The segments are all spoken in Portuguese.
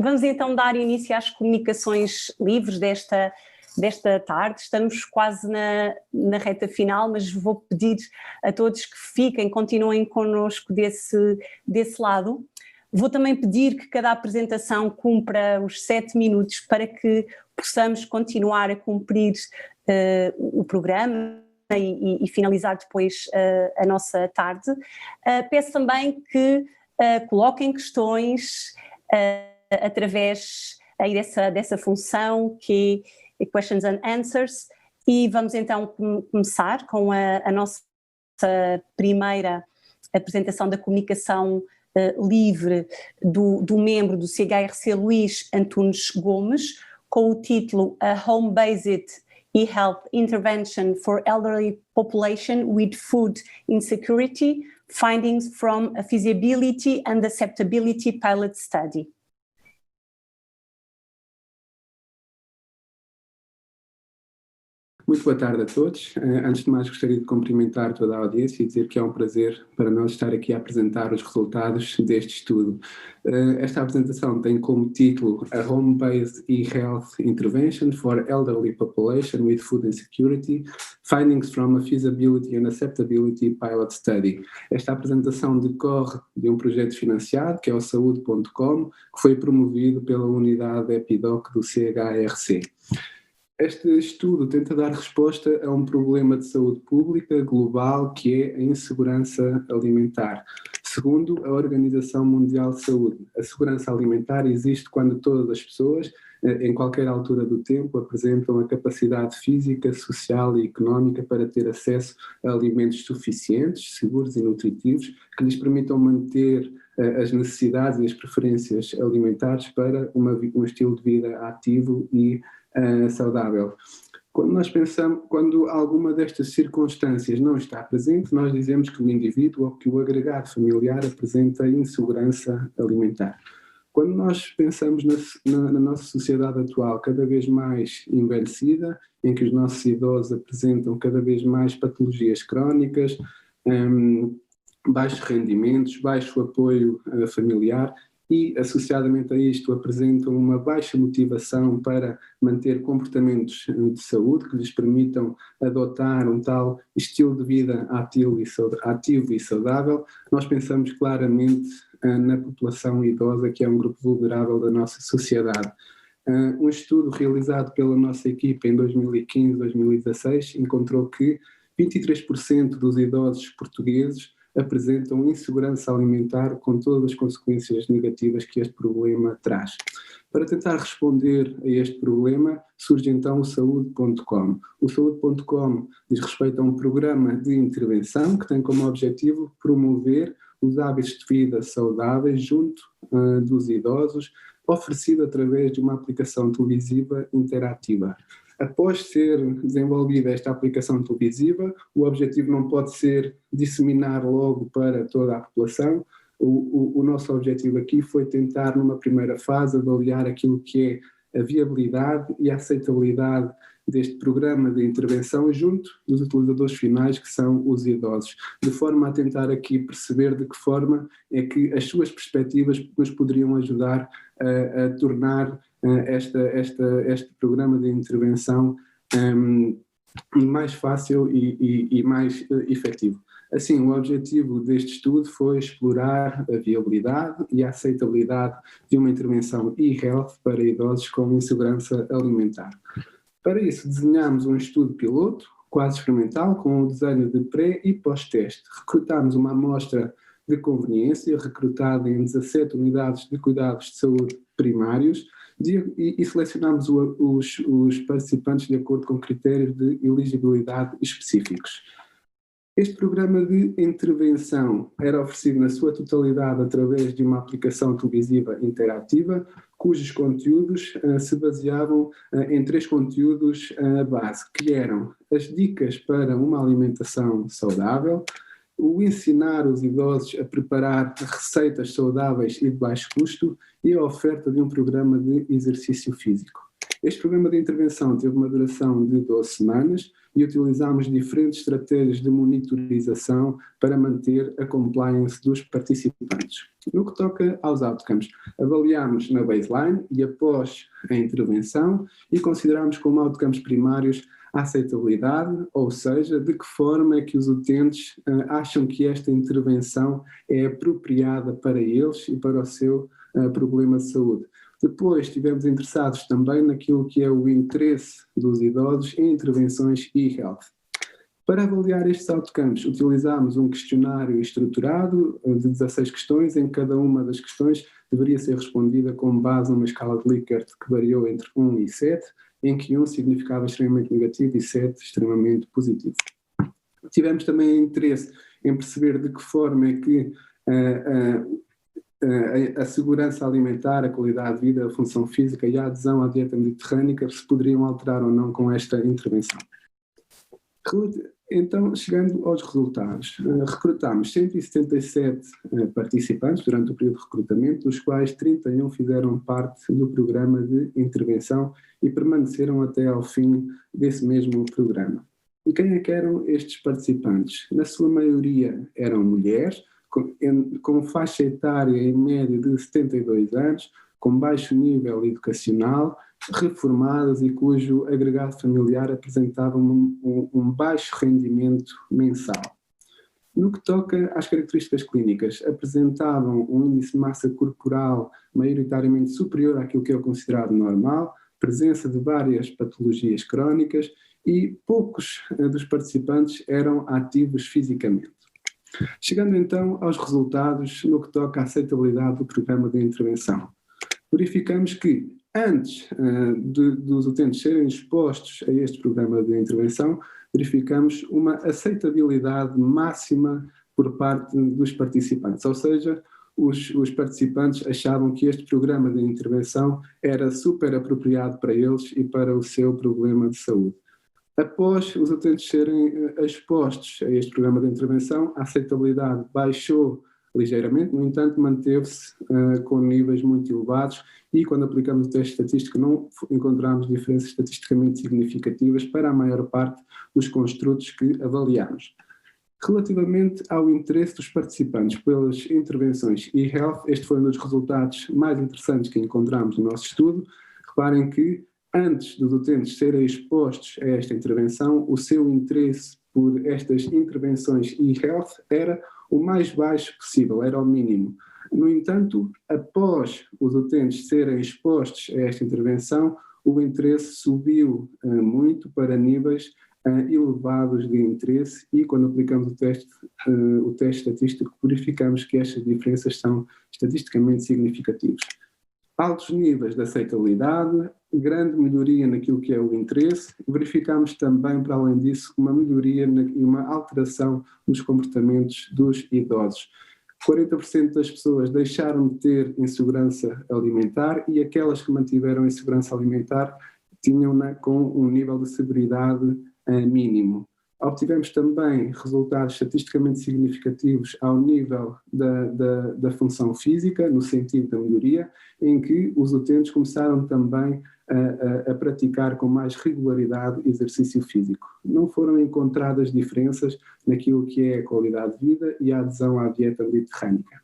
Vamos então dar início às comunicações livres desta tarde. Estamos quase na reta final, mas vou pedir a todos que fiquem, continuem connosco desse lado. Vou também pedir que cada apresentação cumpra os 7 minutos para que possamos continuar a cumprir o programa e finalizar depois a nossa tarde. Peço também que coloquem questões através aí dessa função que é Questions and Answers, e vamos então começar com a nossa primeira apresentação da comunicação livre do membro do CHRC, Luís Antunes Gomes, com o título A Home-Based e-Health Intervention for Elderly Population with Food Insecurity, Findings from a Feasibility and Acceptability Pilot Study. Muito boa tarde a todos. Antes de mais, gostaria de cumprimentar toda a audiência e dizer que é um prazer para nós estar aqui a apresentar os resultados deste estudo. Esta apresentação tem como título A Home-Based e-Health Intervention for Elderly Population with Food Insecurity, Findings from a Feasibility and Acceptability Pilot Study. Esta apresentação decorre de um projeto financiado, que é o Saúde.com, que foi promovido pela unidade EPIDOC do CHRC. Este estudo tenta dar resposta a um problema de saúde pública global, que é a insegurança alimentar. Segundo a Organização Mundial de Saúde, a segurança alimentar existe quando todas as pessoas, em qualquer altura do tempo, apresentam a capacidade física, social e económica para ter acesso a alimentos suficientes, seguros e nutritivos, que lhes permitam manter as necessidades e as preferências alimentares para um estilo de vida ativo e saudável. Quando alguma destas circunstâncias não está presente, nós dizemos que o indivíduo ou que o agregado familiar apresenta insegurança alimentar. Quando nós pensamos na nossa sociedade atual, cada vez mais envelhecida, em que os nossos idosos apresentam cada vez mais patologias crónicas, baixos rendimentos, baixo apoio familiar, e, associadamente a isto, apresentam uma baixa motivação para manter comportamentos de saúde que lhes permitam adotar um tal estilo de vida ativo e saudável, nós pensamos claramente na população idosa, que é um grupo vulnerável da nossa sociedade. Um estudo realizado pela nossa equipa em 2015-2016 encontrou que 23% dos idosos portugueses apresentam insegurança alimentar, com todas as consequências negativas que este problema traz. Para tentar responder a este problema, surge então o Saúde.com. O Saúde.com diz respeito a um programa de intervenção que tem como objetivo promover os hábitos de vida saudáveis junto dos idosos, oferecido através de uma aplicação televisiva interativa. Após ser desenvolvida esta aplicação televisiva, o objetivo não pode ser disseminar logo para toda a população. O nosso objetivo aqui foi tentar, numa primeira fase, avaliar aquilo que é a viabilidade e a aceitabilidade deste programa de intervenção junto dos utilizadores finais, que são os idosos, de forma a tentar aqui perceber de que forma é que as suas perspectivas nos poderiam ajudar a tornar este programa de intervenção mais fácil e mais efetivo. Assim, o objetivo deste estudo foi explorar a viabilidade e a aceitabilidade de uma intervenção e-health para idosos com insegurança alimentar. Para isso, desenhámos um estudo piloto, quase experimental, com o desenho de pré e pós-teste. Recrutámos uma amostra de conveniência, recrutada em 17 unidades de cuidados de saúde primários, e selecionámos os participantes de acordo com critérios de elegibilidade específicos. Este programa de intervenção era oferecido na sua totalidade através de uma aplicação televisiva interativa, cujos conteúdos se baseavam em 3 conteúdos base, que eram as dicas para uma alimentação saudável, o ensinar os idosos a preparar receitas saudáveis e de baixo custo e a oferta de um programa de exercício físico. Este programa de intervenção teve uma duração de 12 semanas, e utilizámos diferentes estratégias de monitorização para manter a compliance dos participantes. No que toca aos outcomes, avaliámos na baseline e após a intervenção e considerámos como outcomes primários a aceitabilidade, ou seja, de que forma é que os utentes acham que esta intervenção é apropriada para eles e para o seu problema de saúde. Depois estivemos interessados também naquilo que é o interesse dos idosos em intervenções e-health. Para avaliar estes outcomes, utilizámos um questionário estruturado de 16 questões, em cada uma das questões deveria ser respondida com base numa escala de Likert que variou entre 1 e 7, em que 1 significava extremamente negativo e 7 extremamente positivo. Tivemos também interesse em perceber de que forma é que a segurança alimentar, a qualidade de vida, a função física e a adesão à dieta mediterrânica se poderiam alterar ou não com esta intervenção. Então, chegando aos resultados, recrutámos 177 participantes durante o período de recrutamento, dos quais 31 fizeram parte do programa de intervenção e permaneceram até ao fim desse mesmo programa. E quem é que eram estes participantes? Na sua maioria eram mulheres, com faixa etária em média de 72 anos, com baixo nível educacional, reformadas e cujo agregado familiar apresentava um baixo rendimento mensal. No que toca às características clínicas, apresentavam um índice de massa corporal maioritariamente superior àquilo que é considerado normal, presença de várias patologias crónicas e poucos dos participantes eram ativos fisicamente. Chegando então aos resultados no que toca à aceitabilidade do programa de intervenção. Verificamos que, antes dos utentes serem expostos a este programa de intervenção, verificamos uma aceitabilidade máxima por parte dos participantes, ou seja, os participantes achavam que este programa de intervenção era super apropriado para eles e para o seu problema de saúde. Após os utentes serem expostos a este programa de intervenção, a aceitabilidade baixou ligeiramente, no entanto manteve-se com níveis muito elevados e quando aplicamos o teste estatístico não encontramos diferenças estatisticamente significativas para a maior parte dos construtos que avaliamos. Relativamente ao interesse dos participantes pelas intervenções e-health, este foi um dos resultados mais interessantes que encontramos no nosso estudo. Reparem que antes dos utentes serem expostos a esta intervenção, o seu interesse por estas intervenções e-health era o mais baixo possível, era o mínimo. No entanto, após os utentes serem expostos a esta intervenção, o interesse subiu muito para níveis elevados de interesse e quando aplicamos o teste estatístico verificamos que estas diferenças são estatisticamente significativas. Altos níveis de aceitabilidade, grande melhoria naquilo que é o interesse, verificamos também, para além disso, uma melhoria e uma alteração nos comportamentos dos idosos. 40% das pessoas deixaram de ter insegurança alimentar e aquelas que mantiveram insegurança alimentar tinham-na com um nível de severidade mínimo. Obtivemos também resultados estatisticamente significativos ao nível da função física, no sentido da melhoria, em que os utentes começaram também a praticar com mais regularidade exercício físico. Não foram encontradas diferenças naquilo que é a qualidade de vida e a adesão à dieta mediterrânica.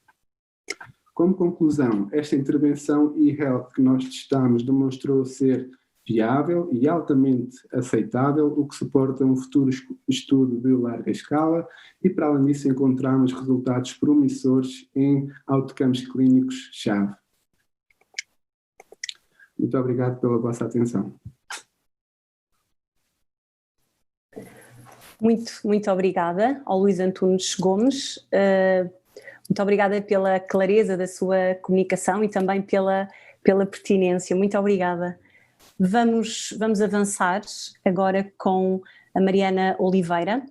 Como conclusão, esta intervenção e-health que nós testamos demonstrou ser viável e altamente aceitável, o que suporta um futuro estudo de larga escala e, para além disso, encontramos resultados promissores em outcomes clínicos-chave. Muito obrigado pela vossa atenção. Muito obrigada ao Luís Antunes Gomes. Muito obrigada pela clareza da sua comunicação e também pela pertinência. Muito obrigada. Vamos avançar agora com a Mariana Oliveira,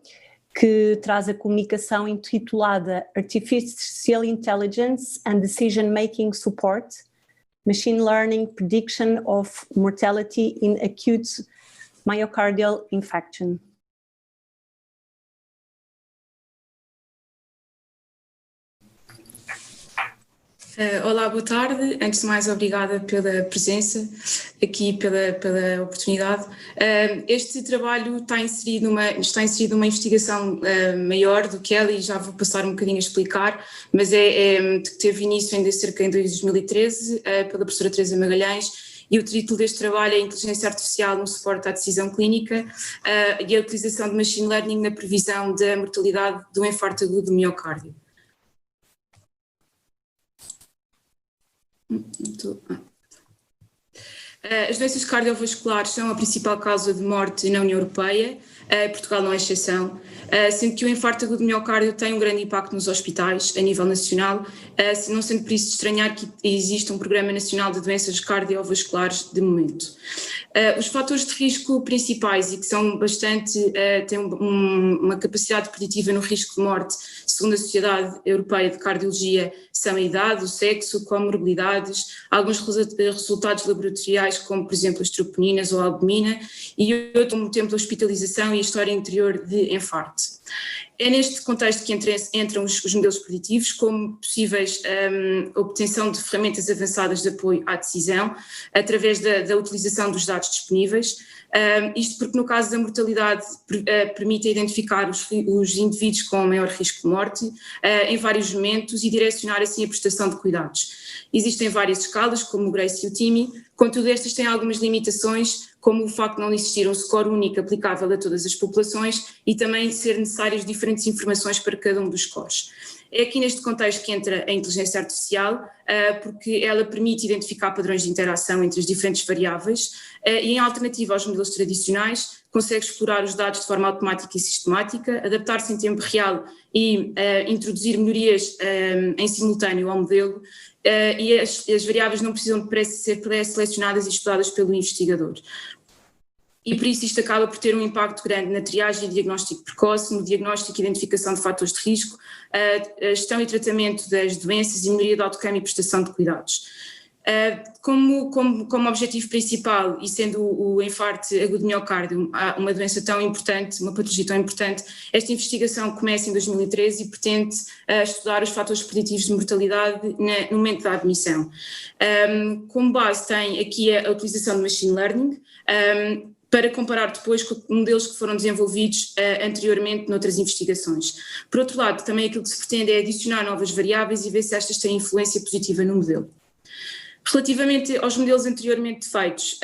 que traz a comunicação intitulada Artificial Intelligence and Decision Making Support, Machine Learning Prediction of Mortality in Acute Myocardial Infarction. Olá, boa tarde. Antes de mais, obrigada pela presença aqui, pela oportunidade. Este trabalho está inserido numa investigação maior do que ela, e já vou passar um bocadinho a explicar, mas teve início ainda cerca de 2013 pela professora Teresa Magalhães, e o título deste trabalho é Inteligência Artificial no suporte à decisão clínica e a utilização de Machine Learning na previsão da mortalidade do infarto agudo do miocárdio. As doenças cardiovasculares são a principal causa de morte na União Europeia, Portugal não é exceção, sendo que o infarto agudo do miocárdio tem um grande impacto nos hospitais a nível nacional, não sendo por isso de estranhar que existe um Programa Nacional de Doenças Cardiovasculares de momento. Os fatores de risco principais e que são têm uma capacidade preditiva no risco de morte, segundo a Sociedade Europeia de Cardiologia, são a idade, o sexo, comorbilidades, alguns resultados laboratoriais, como por exemplo as troponinas ou a albumina, e outro como o tempo de hospitalização e a história anterior de infarto. É neste contexto que entram os modelos preditivos como possíveis obtenção de ferramentas avançadas de apoio à decisão através da utilização dos dados disponíveis, isto porque no caso da mortalidade permite identificar os indivíduos com maior risco de morte em vários momentos e direcionar assim a prestação de cuidados. Existem várias escalas, como o Grace e o TIMI, contudo estas têm algumas limitações, como o facto de não existir um score único aplicável a todas as populações e também ser necessárias diferentes informações para cada um dos scores. É aqui neste contexto que entra a inteligência artificial, porque ela permite identificar padrões de interação entre as diferentes variáveis e, em alternativa aos modelos tradicionais, consegue explorar os dados de forma automática e sistemática, adaptar-se em tempo real e introduzir melhorias em simultâneo ao modelo, e as variáveis não precisam de ser pré-selecionadas e estudadas pelo investigador. E por isso isto acaba por ter um impacto grande na triagem e diagnóstico precoce, no diagnóstico e identificação de fatores de risco, a gestão e tratamento das doenças e melhoria do outcome e prestação de cuidados. Como objetivo principal, e sendo o infarto agudo de miocárdio uma doença tão importante, uma patologia tão importante, esta investigação começa em 2013 e pretende estudar os fatores preditivos de mortalidade no momento da admissão. Como base tem aqui a utilização de Machine Learning, para comparar depois com modelos que foram desenvolvidos anteriormente noutras investigações. Por outro lado, também aquilo que se pretende é adicionar novas variáveis e ver se estas têm influência positiva no modelo. Relativamente aos modelos anteriormente feitos,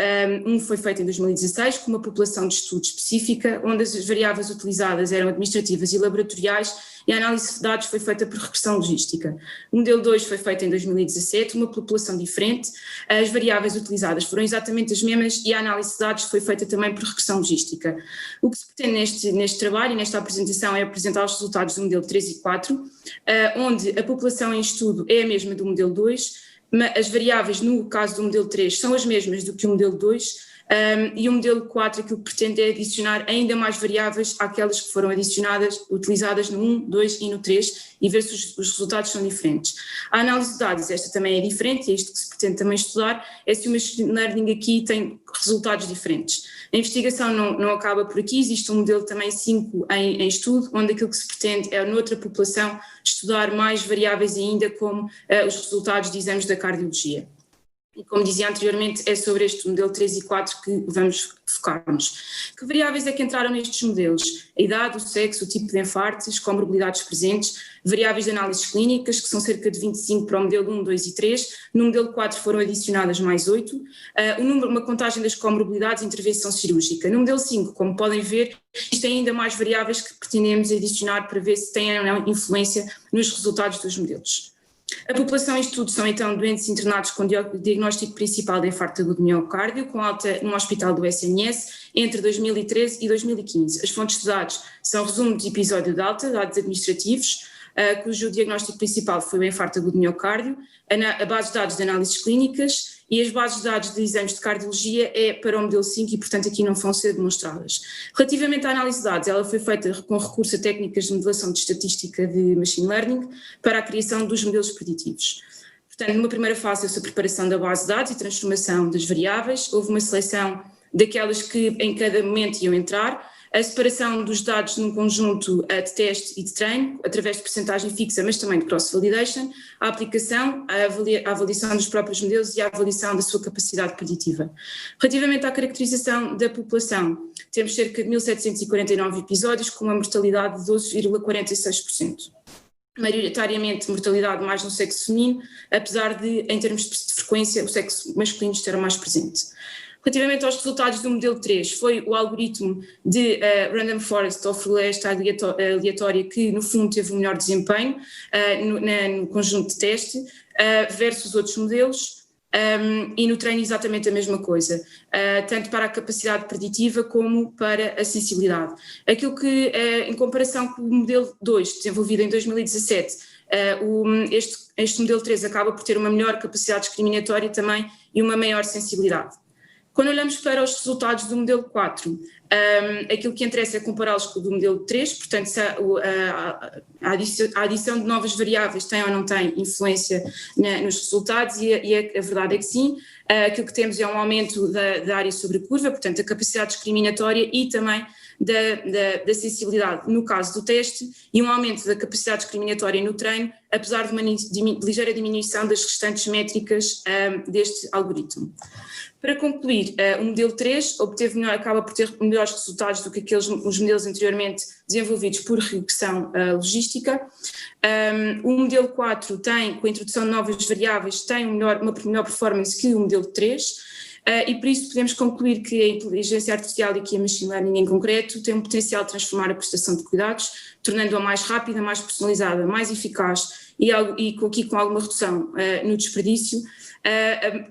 um foi feito em 2016 com uma população de estudo específica, onde as variáveis utilizadas eram administrativas e laboratoriais e a análise de dados foi feita por regressão logística. O modelo 2 foi feito em 2017, uma população diferente, as variáveis utilizadas foram exatamente as mesmas e a análise de dados foi feita também por regressão logística. O que se pretende neste trabalho e nesta apresentação é apresentar os resultados do modelo 3 e 4, onde a população em estudo é a mesma do modelo 2, as variáveis no caso do modelo 3 são as mesmas do que o modelo 2 e o modelo 4 aquilo que pretende é adicionar ainda mais variáveis àquelas que foram utilizadas no 1, 2 e no 3 e ver se os resultados são diferentes. A análise de dados, esta também é diferente e é isto que se pretende também estudar, é se o Machine Learning aqui tem resultados diferentes. A investigação não acaba por aqui, existe um modelo também 5 em estudo, onde aquilo que se pretende é noutra população estudar mais variáveis ainda como os resultados de exames da cardiologia. E como dizia anteriormente, é sobre este modelo 3 e 4 que vamos focar-nos. Que variáveis é que entraram nestes modelos? A idade, o sexo, o tipo de infartos, as comorbilidades presentes, variáveis de análises clínicas, que são cerca de 25 para o modelo 1, 2 e 3, no modelo 4 foram adicionadas mais 8, uma contagem das comorbilidades e intervenção cirúrgica. No modelo 5, como podem ver, existem ainda mais variáveis que pretendemos adicionar para ver se têm ou não influência nos resultados dos modelos. A população em estudo são então doentes internados com diagnóstico principal de infarto agudo de miocárdio, com alta no hospital do SNS entre 2013 e 2015. As fontes de dados são resumo de episódio de alta, dados administrativos, cujo diagnóstico principal foi o infarto agudo de miocárdio, a base de dados de análises clínicas e as bases de dados de exames de cardiologia é para o modelo 5 e, portanto, aqui não vão ser demonstradas. Relativamente à análise de dados, ela foi feita com recurso a técnicas de modelação de estatística de Machine Learning para a criação dos modelos preditivos. Portanto, numa primeira fase, houve a preparação da base de dados e transformação das variáveis, houve uma seleção daquelas que em cada momento iam entrar, a separação dos dados num conjunto de teste e de treino, através de percentagem fixa, mas também de cross-validation, a aplicação, a avaliação dos próprios modelos e a avaliação da sua capacidade preditiva. Relativamente à caracterização da população, temos cerca de 1.749 episódios com uma mortalidade de 12,46%. Maioritariamente mortalidade mais no sexo feminino, apesar de, em termos de frequência, o sexo masculino estar mais presente. Relativamente aos resultados do modelo 3, foi o algoritmo de Random Forest ou floresta aleatória que, no fundo, teve o melhor desempenho no conjunto de teste versus outros modelos. E no treino exatamente a mesma coisa, tanto para a capacidade preditiva como para a sensibilidade. Aquilo que, em comparação com o modelo 2, desenvolvido em 2017, este modelo 3 acaba por ter uma melhor capacidade discriminatória também e uma maior sensibilidade. Quando olhamos para os resultados do modelo 4, aquilo que interessa é compará-los com o do modelo 3, portanto se a adição de novas variáveis tem ou não tem influência nos resultados e a verdade é que sim. Aquilo que temos é um aumento da área sobre curva, portanto a capacidade discriminatória e também da sensibilidade no caso do teste e um aumento da capacidade discriminatória no treino, apesar de uma ligeira diminuição das restantes métricas deste algoritmo. Para concluir, o modelo 3 acaba por ter melhores resultados do que os modelos anteriormente desenvolvidos por regressão logística. O modelo 4 tem, com a introdução de novas variáveis, tem uma melhor performance que o modelo 3. E por isso podemos concluir que a inteligência artificial e que a machine learning em concreto tem um potencial de transformar a prestação de cuidados, tornando-a mais rápida, mais personalizada, mais eficaz e aqui com alguma redução no desperdício.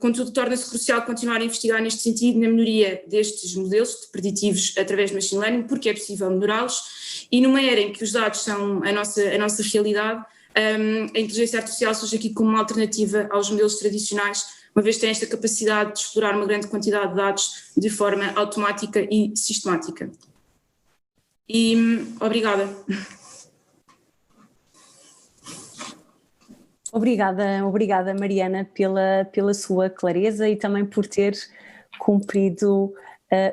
Contudo, torna-se crucial continuar a investigar neste sentido na melhoria destes modelos preditivos através de machine learning, porque é possível melhorá-los e numa era em que os dados são a nossa realidade, a inteligência artificial surge aqui como uma alternativa aos modelos tradicionais, uma vez que tem esta capacidade de explorar uma grande quantidade de dados de forma automática e sistemática. E obrigada. Obrigada Mariana pela sua clareza e também por ter cumprido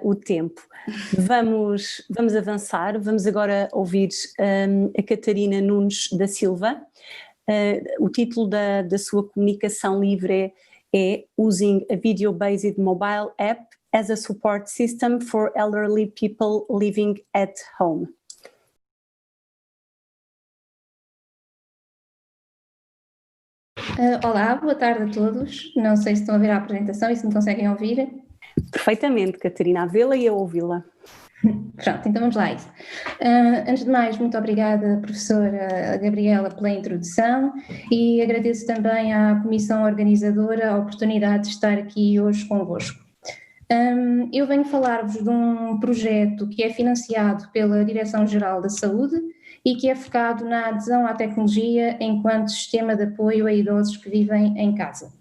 o tempo. Vamos avançar, vamos agora ouvir a Catarina Nunes da Silva. O título da sua comunicação livre é Using a Video-Based Mobile App as a Support System for Elderly People Living at Home. Olá, boa tarde a todos. Não sei se estão a ver a apresentação e se me conseguem ouvir. Perfeitamente, Catarina, a vê-la e a ouvi-la. Pronto, então vamos lá a isso. Antes de mais, muito obrigada, professora Gabriela, pela introdução e agradeço também à comissão organizadora a oportunidade de estar aqui hoje convosco. Eu venho falar-vos de um projeto que é financiado pela Direção-Geral da Saúde e que é focado na adesão à tecnologia enquanto sistema de apoio a idosos que vivem em casa.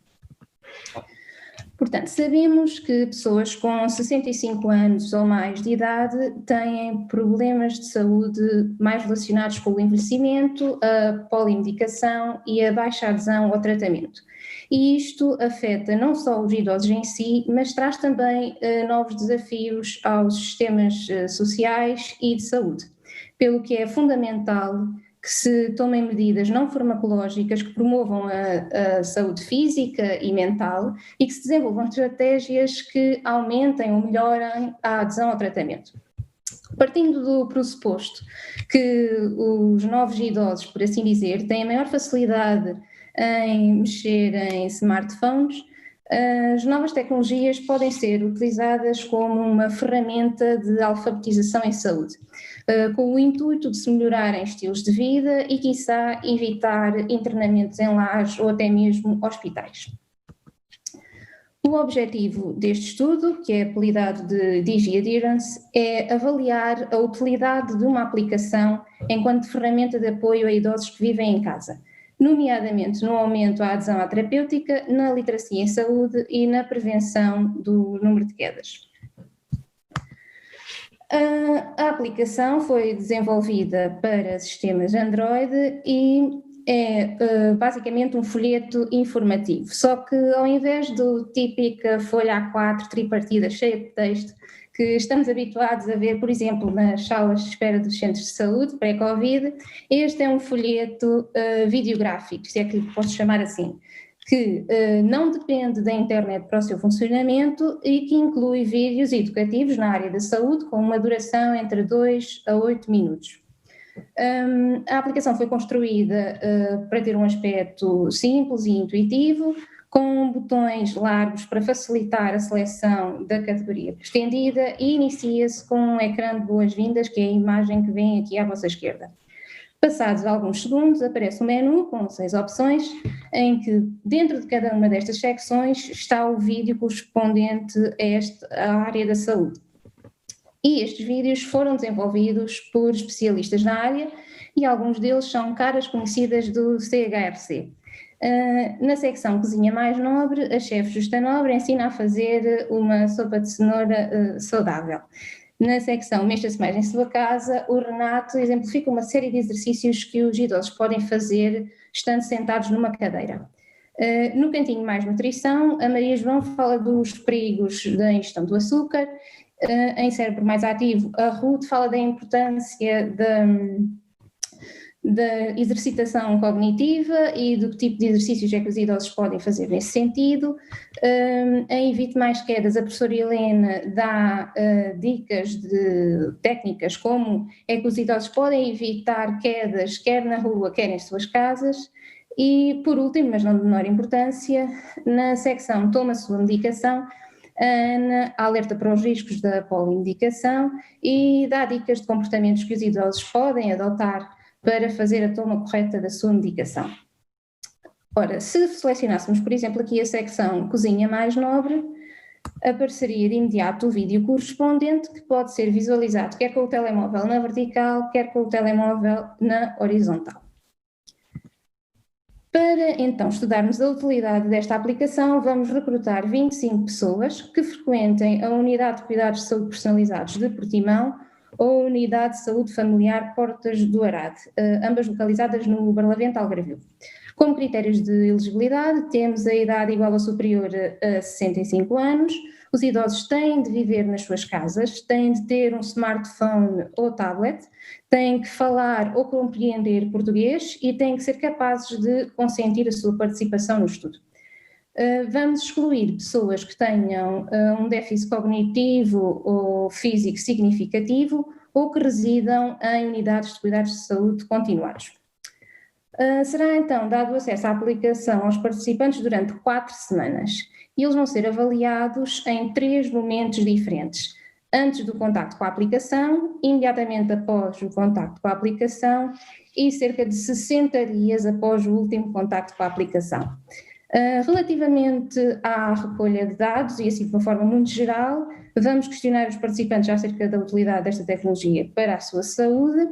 Portanto, sabemos que pessoas com 65 anos ou mais de idade têm problemas de saúde mais relacionados com o envelhecimento, a polimedicação e a baixa adesão ao tratamento. E isto afeta não só os idosos em si, mas traz também novos desafios aos sistemas sociais e de saúde, pelo que é fundamental que se tomem medidas não farmacológicas que promovam a saúde física e mental e que se desenvolvam estratégias que aumentem ou melhorem a adesão ao tratamento. Partindo do pressuposto que os novos idosos, por assim dizer, têm a maior facilidade em mexer em smartphones, as novas tecnologias podem ser utilizadas como uma ferramenta de alfabetização em saúde, com o intuito de se melhorarem estilos de vida e, quiçá, evitar internamentos em lares ou até mesmo hospitais. O objetivo deste estudo, que é apelidado de DigiAdherence, é avaliar a utilidade de uma aplicação enquanto ferramenta de apoio a idosos que vivem em casa, nomeadamente no aumento à adesão à terapêutica, na literacia em saúde e na prevenção do número de quedas. A aplicação foi desenvolvida para sistemas Android e é basicamente um folheto informativo, só que ao invés do típica folha A4 tripartida cheia de texto que estamos habituados a ver, por exemplo, nas salas de espera dos centros de saúde pré-Covid. Este é um folheto videográfico, se é que lhe posso chamar assim, que não depende da internet para o seu funcionamento e que inclui vídeos educativos na área da saúde com uma duração entre 2 a 8 minutos. A aplicação foi construída para ter um aspecto simples e intuitivo, com botões largos para facilitar a seleção da categoria pretendida, e inicia-se com um ecrã de boas-vindas, que é a imagem que vem aqui à vossa esquerda. Passados alguns segundos, aparece um menu com 6 opções, em que dentro de cada uma destas secções está o vídeo correspondente à área da saúde. E estes vídeos foram desenvolvidos por especialistas na área e alguns deles são caras conhecidas do CHRC. Na secção Cozinha Mais Nobre, a chefe Justa Nobre ensina a fazer uma sopa de cenoura saudável. Na secção Mexa-se Mais em Sua Casa, o Renato exemplifica uma série de exercícios que os idosos podem fazer estando sentados numa cadeira. No cantinho Mais Nutrição, a Maria João fala dos perigos da ingestão do açúcar. Em Cérebro Mais Ativo, a Ruth fala da importância da exercitação cognitiva e do que tipo de exercícios é que os idosos podem fazer nesse sentido. Em Evite Mais Quedas, a professora Helena dá dicas de técnicas como é que os idosos podem evitar quedas, quer na rua, quer em suas casas. E, por último, mas não de menor importância, na secção Toma a Sua Medicação, a Ana alerta para os riscos da polimedicação e dá dicas de comportamentos que os idosos podem adotar para fazer a toma correta da sua medicação. Ora, se selecionássemos, por exemplo, aqui a secção Cozinha Mais Nobre, apareceria de imediato o vídeo correspondente, que pode ser visualizado quer com o telemóvel na vertical, quer com o telemóvel na horizontal. Para então estudarmos a utilidade desta aplicação, vamos recrutar 25 pessoas que frequentem a Unidade de Cuidados de Saúde Personalizados de Portimão ou a Unidade de Saúde Familiar Portas do Arade, ambas localizadas no Barlavento Algarvio. Como critérios de elegibilidade, temos a idade igual ou superior a 65 anos, os idosos têm de viver nas suas casas, têm de ter um smartphone ou tablet, têm que falar ou compreender português e têm que ser capazes de consentir a sua participação no estudo. Vamos excluir pessoas que tenham um déficit cognitivo ou físico significativo ou que residam em unidades de cuidados de saúde continuados. Será então dado acesso à aplicação aos participantes durante 4 semanas e eles vão ser avaliados em 3 momentos diferentes: antes do contacto com a aplicação, imediatamente após o contacto com a aplicação e cerca de 60 dias após o último contacto com a aplicação. Relativamente à recolha de dados, e assim de uma forma muito geral, vamos questionar os participantes acerca da utilidade desta tecnologia para a sua saúde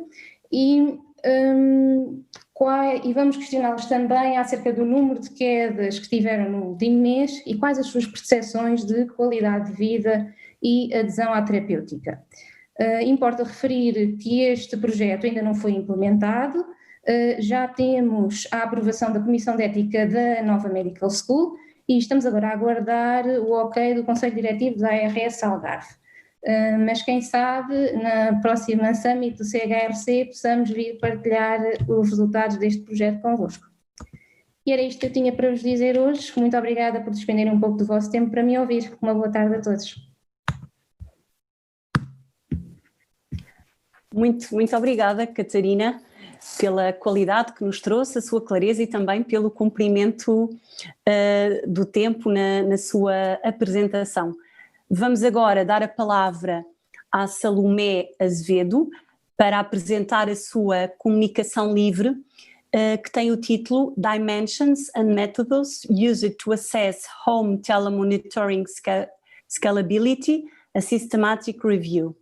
e vamos questioná-los também acerca do número de quedas que tiveram no último mês e quais as suas percepções de qualidade de vida e adesão à terapêutica. Importa referir que este projeto ainda não foi implementado. Já temos a aprovação da Comissão de Ética da Nova Medical School e estamos agora a aguardar o ok do Conselho Diretivo da ARS Algarve. Mas quem sabe na próxima Summit do CHRC possamos vir partilhar os resultados deste projeto convosco. E era isto que eu tinha para vos dizer hoje. Muito obrigada por despenderem um pouco do vosso tempo para me ouvir. Uma boa tarde a todos. Muito obrigada, Catarina, pela qualidade que nos trouxe, a sua clareza e também pelo cumprimento do tempo na sua apresentação. Vamos agora dar a palavra à Salomé Azevedo para apresentar a sua comunicação livre, que tem o título Dimensions and Methods Used to Assess Home Telemonitoring Scalability, a Systematic Review.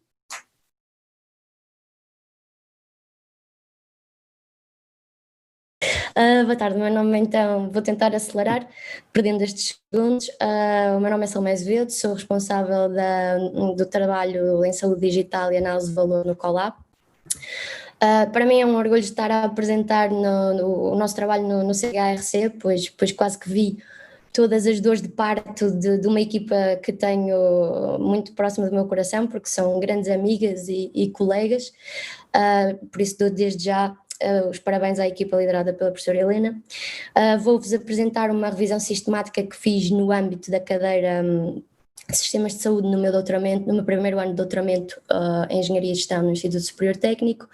Boa tarde, o meu nome então, vou tentar acelerar, perdendo estes segundos. O meu nome é Salomé Azevedo, sou responsável do trabalho em saúde digital e análise de valor no Colab. Para mim é um orgulho estar a apresentar o nosso trabalho no CHRC, pois quase que vi todas as dores de parto de uma equipa que tenho muito próxima do meu coração, porque são grandes amigas e colegas, por isso dou desde já os parabéns à equipa liderada pela professora Helena. Vou-vos apresentar uma revisão sistemática que fiz no âmbito da cadeira de Sistemas de Saúde no meu doutoramento, no meu primeiro ano de doutoramento em Engenharia e Gestão no Instituto Superior Técnico.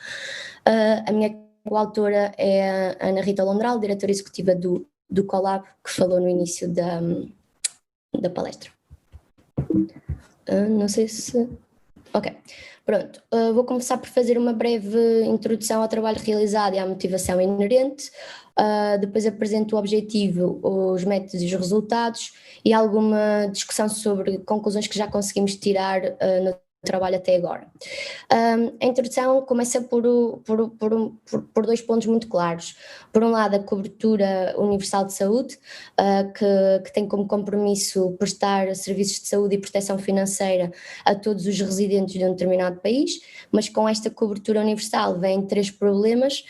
A minha coautora é a Ana Rita Londral, diretora executiva do Colab, que falou no início da palestra. Não sei se... Ok, pronto. Vou começar por fazer uma breve introdução ao trabalho realizado e à motivação inerente. Depois apresento o objetivo, os métodos e os resultados e alguma discussão sobre conclusões que já conseguimos tirar no trabalho até agora. A introdução começa por 2 pontos muito claros. Por um lado, a cobertura universal de saúde, que tem como compromisso prestar serviços de saúde e proteção financeira a todos os residentes de um determinado país, mas com esta cobertura universal vêm 3 problemas,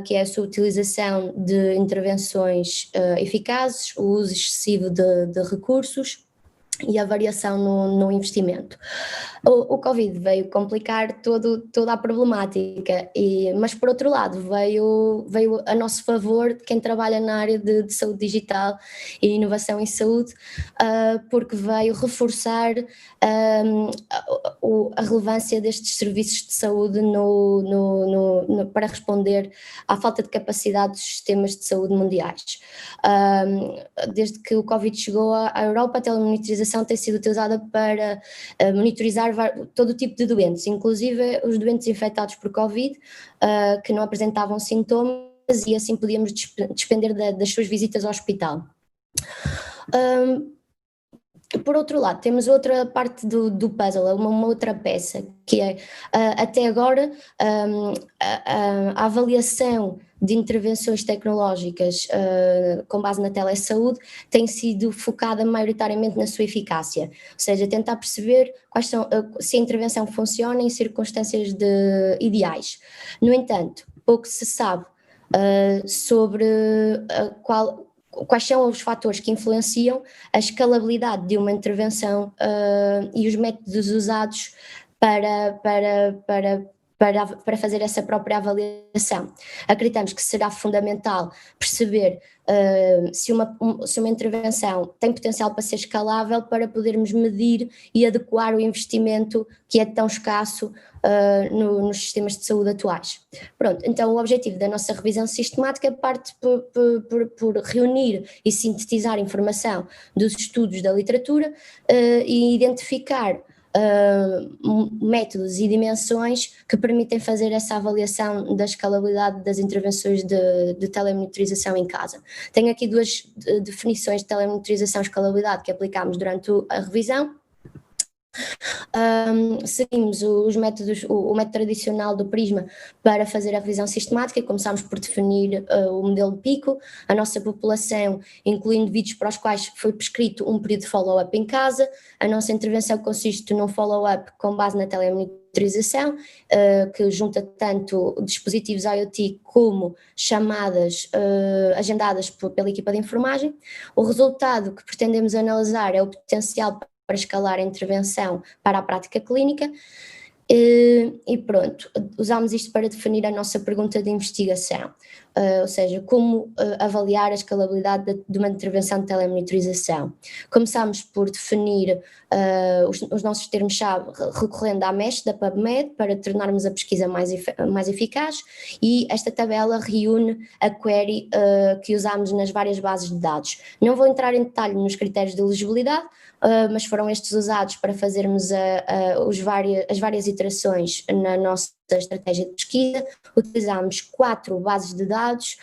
que é a sua utilização de intervenções eficazes, o uso excessivo de recursos e a variação no investimento. O Covid veio complicar toda a problemática, mas por outro lado veio a nosso favor quem trabalha na área de saúde digital e inovação em saúde, porque veio reforçar a relevância destes serviços de saúde para responder à falta de capacidade dos sistemas de saúde mundiais. Desde que o Covid chegou à Europa, a telemonitorização tem sido utilizada para monitorizar todo o tipo de doentes, inclusive os doentes infectados por Covid, que não apresentavam sintomas e assim podíamos despender das suas visitas ao hospital. Por outro lado, temos outra parte do puzzle, uma outra peça, que é, até agora, a avaliação de intervenções tecnológicas com base na telesaúde tem sido focada maioritariamente na sua eficácia, ou seja, tentar perceber se a intervenção funciona em circunstâncias ideais. No entanto, pouco se sabe sobre quais são os fatores que influenciam a escalabilidade de uma intervenção e os métodos usados para fazer essa própria avaliação. Acreditamos que será fundamental perceber se uma intervenção tem potencial para ser escalável, para podermos medir e adequar o investimento que é tão escasso nos sistemas de saúde atuais. Pronto, então o objetivo da nossa revisão sistemática parte por reunir e sintetizar informação dos estudos da literatura e identificar métodos e dimensões que permitem fazer essa avaliação da escalabilidade das intervenções de telemonitorização em casa. Tenho aqui 2 definições de telemonitorização e escalabilidade que aplicámos durante a revisão. Seguimos o método tradicional do Prisma para fazer a revisão sistemática e começámos por definir o modelo PICO, a nossa população, incluindo indivíduos para os quais foi prescrito um período de follow-up em casa. A nossa intervenção consiste num follow-up com base na telemonitorização, que junta tanto dispositivos IoT como chamadas agendadas pela equipa de enfermagem. O resultado que pretendemos analisar é o potencial para escalar a intervenção para a prática clínica e pronto, usámos isto para definir a nossa pergunta de investigação, ou seja, como avaliar a escalabilidade de uma intervenção de telemonitorização. Começámos por definir os nossos termos-chave recorrendo à MESH da PubMed para tornarmos a pesquisa mais eficaz, e esta tabela reúne a query que usámos nas várias bases de dados. Não vou entrar em detalhe nos critérios de elegibilidade, mas foram estes usados para fazermos as várias iterações na nossa estratégia de pesquisa. Utilizámos 4 bases de dados,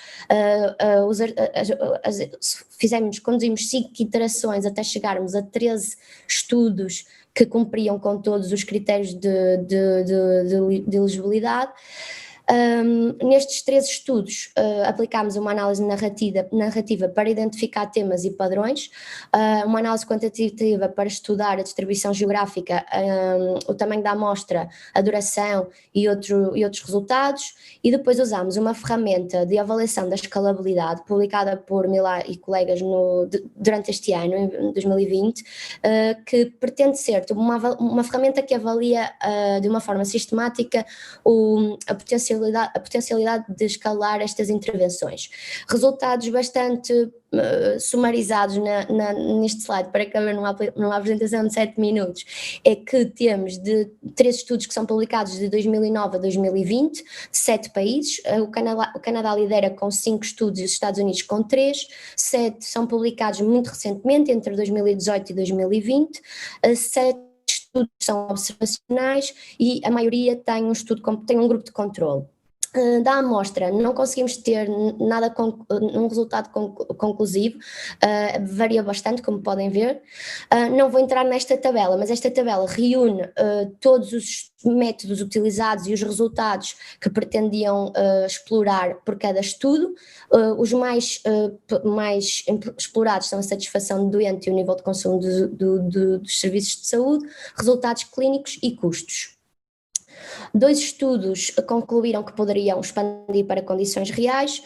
conduzimos 5 iterações até chegarmos a 13 estudos que cumpriam com todos os critérios de elegibilidade. Nestes 3 estudos aplicámos uma análise narrativa para identificar temas e padrões, uma análise quantitativa para estudar a distribuição geográfica, o tamanho da amostra, a duração e outros resultados, e depois usámos uma ferramenta de avaliação da escalabilidade publicada por Milá e colegas durante este ano, em 2020, que pretende ser uma ferramenta que avalia de uma forma sistemática a potencialidade de escalar estas intervenções. Resultados bastante sumarizados neste slide, para caber numa apresentação de 7 minutos, é que temos de 3 estudos que são publicados de 2009 a 2020, de 7 países. O Canadá lidera com 5 estudos e os Estados Unidos com 3, 7 são publicados muito recentemente, entre 2018 e 2020, 7 estudos são observacionais e a maioria tem um grupo de controle. Da amostra não conseguimos ter um resultado conclusivo, varia bastante, como podem ver. Não vou entrar nesta tabela, mas esta tabela reúne todos os métodos utilizados e os resultados que pretendiam explorar por cada estudo. Os mais explorados são a satisfação do doente e o nível de consumo dos serviços de saúde, resultados clínicos e custos. 2 estudos concluíram que poderiam expandir para condições reais,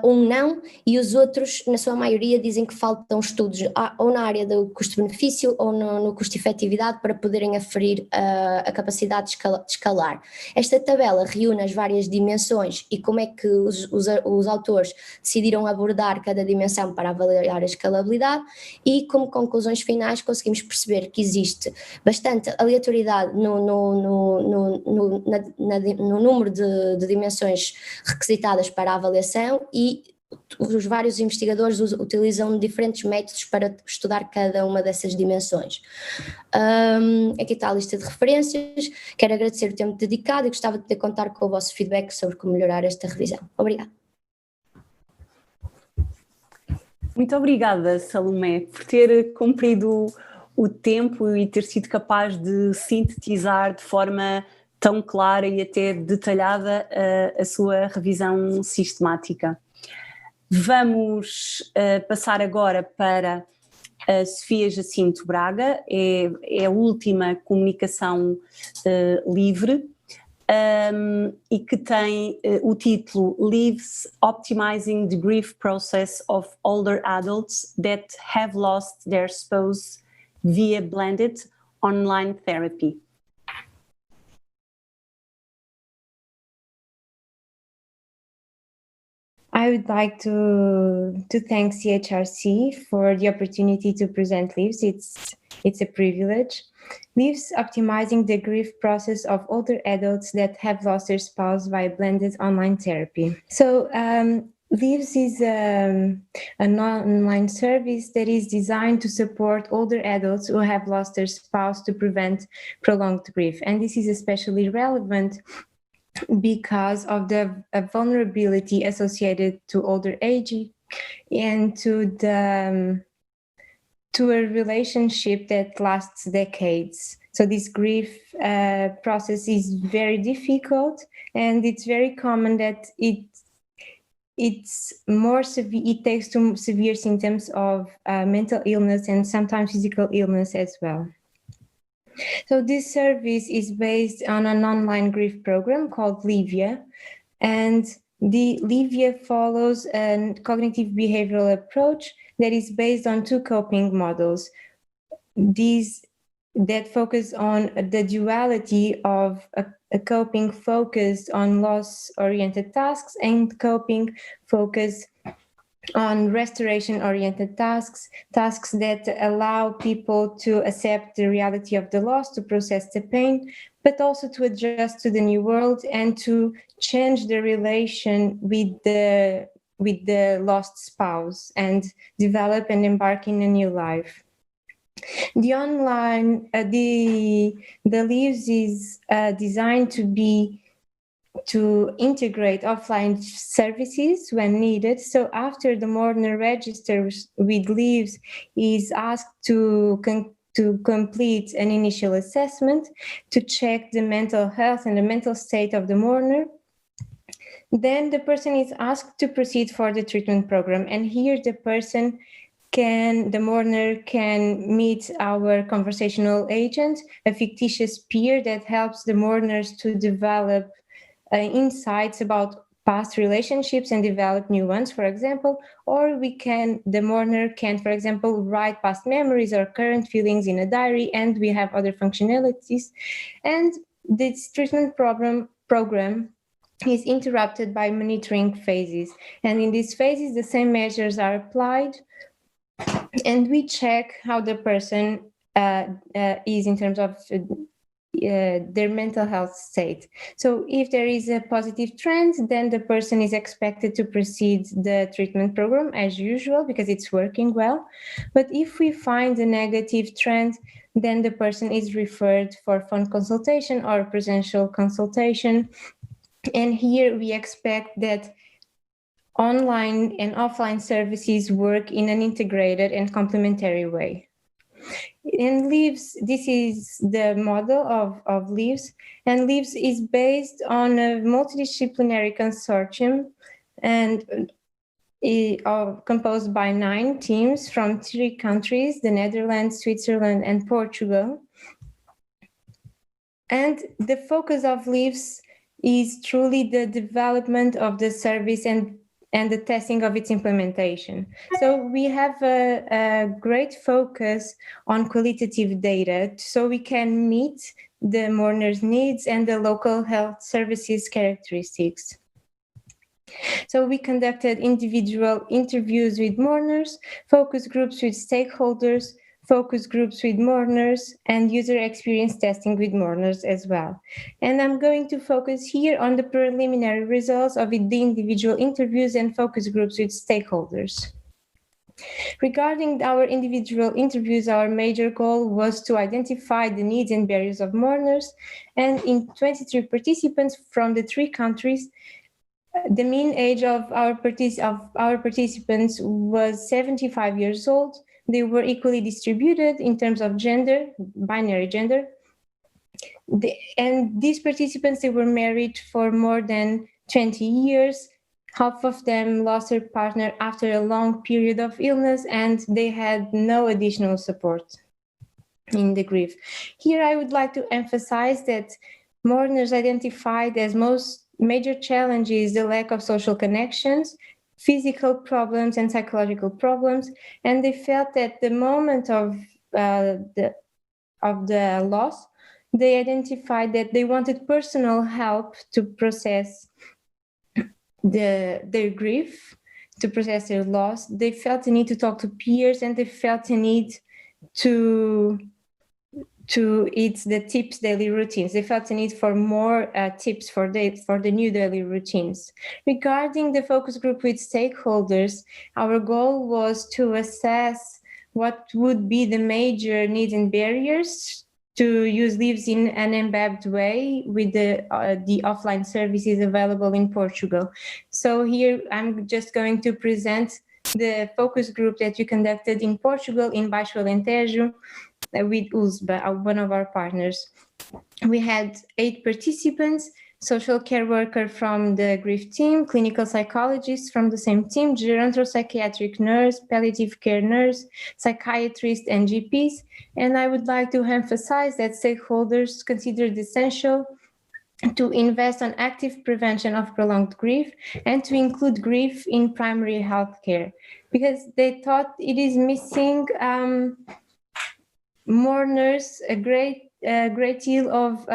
um não, e os outros, na sua maioria, dizem que faltam estudos ou na área do custo-benefício ou no custo-efetividade para poderem aferir a capacidade de escalar. Esta tabela reúne as várias dimensões e como é que os autores decidiram abordar cada dimensão para avaliar a escalabilidade, e como conclusões finais conseguimos perceber que existe bastante aleatoriedade no número de dimensões requisitadas para a avaliação, e os vários investigadores utilizam diferentes métodos para estudar cada uma dessas dimensões. Aqui está a lista de referências. Quero agradecer o tempo dedicado e gostava de poder contar com o vosso feedback sobre como melhorar esta revisão. Obrigada. Muito obrigada, Salomé, por ter cumprido o tempo e ter sido capaz de sintetizar de forma tão clara e até detalhada a sua revisão sistemática. Vamos passar agora para a Sofia Jacinto Braga, é a última comunicação livre e que tem o título Leaves Optimizing the Grief Process of Older Adults that Have Lost Their Spouse via Blended Online Therapy. I would like to thank CHRC for the opportunity to present Leaves. It's a privilege. Leaves optimizing the grief process of older adults that have lost their spouse via blended online therapy. So Leaves is an online service that is designed to support older adults who have lost their spouse to prevent prolonged grief. And this is especially relevant because of the vulnerability associated to older age and to a relationship that lasts decades. So this grief process is very difficult, and it's very common that it's more severe. It takes to severe symptoms of mental illness and sometimes physical illness as well. So this service is based on an online grief program called Livia, and the Livia follows a cognitive behavioral approach that is based on 2 coping models. These that focus on the duality of a coping focused on loss-oriented tasks and coping focused on restoration-oriented tasks that allow people to accept the reality of the loss, to process the pain, but also to adjust to the new world and to change the relation with the lost spouse and develop and embark in a new life. The online, the Leaves is designed to integrate offline services when needed. So after the mourner registers with Leaves, is asked to complete an initial assessment to check the mental health and the mental state of the mourner. then the person is asked to proceed for the treatment program. And here the mourner can meet our conversational agent, a fictitious peer that helps the mourners to develop insights about past relationships and develop new ones, for example, or the mourner can, for example, write past memories or current feelings in a diary, and we have other functionalities. And this treatment program is interrupted by monitoring phases. And in these phases, the same measures are applied, and we check how the person is in terms of their mental health state. So if there is a positive trend, then the person is expected to proceed the treatment program as usual because it's working well. But if we find a negative trend, then the person is referred for phone consultation or presential consultation. And here we expect that online and offline services work in an integrated and complementary way. And LIVES, this is the model of LIVES, and LIVES is based on a multidisciplinary consortium and composed by 9 teams from 3 countries, the Netherlands, Switzerland, and Portugal. And the focus of LIVES is truly the development of the service and the testing of its implementation. So we have a great focus on qualitative data so we can meet the mourner's needs and the local health services characteristics. So we conducted individual interviews with mourners, focus groups with stakeholders, focus groups with mourners, and user experience testing with mourners as well. And I'm going to focus here on the preliminary results of the individual interviews and focus groups with stakeholders. Regarding our individual interviews, our major goal was to identify the needs and barriers of mourners, and in 23 participants from the 3 countries, the mean age of our participants was 75 years old. They were equally distributed in terms of gender, binary gender. And these participants, they were married for more than 20 years. Half of them lost their partner after a long period of illness, and they had no additional support in the grief. Here, I would like to emphasize that mourners identified as most major challenges the lack of social connections, physical problems and psychological problems, and they felt that the moment of the loss, they identified that they wanted personal help to process their grief, to process their loss. They felt the need to talk to peers, and they felt the need to eat the tips daily routines. They felt the need for more tips for the new daily routines. Regarding the focus group with stakeholders, our goal was to assess what would be the major needs and barriers to use LIVES in an embedded way with the offline services available in Portugal. So here I'm just going to present the focus group that we conducted in Portugal, in Baixo Alentejo, with USBA, one of our partners. We had 8 participants, social care worker from the grief team, clinical psychologist from the same team, gerontopsychiatric nurse, palliative care nurse, psychiatrist, and GPs. And I would like to emphasize that stakeholders considered essential to invest on active prevention of prolonged grief and to include grief in primary health care, because they thought it is missing mourners a great deal of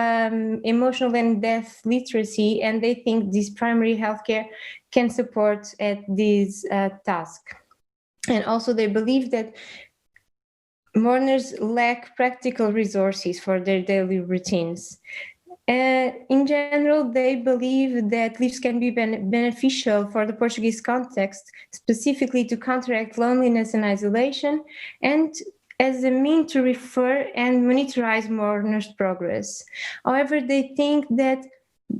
emotional and death literacy, and they think this primary healthcare can support at this task. And also they believe that mourners lack practical resources for their daily routines. In general, they believe that LIVES can be beneficial for the Portuguese context, specifically to counteract loneliness and isolation, and as a means to refer and monitorize mourners' progress. However, they think that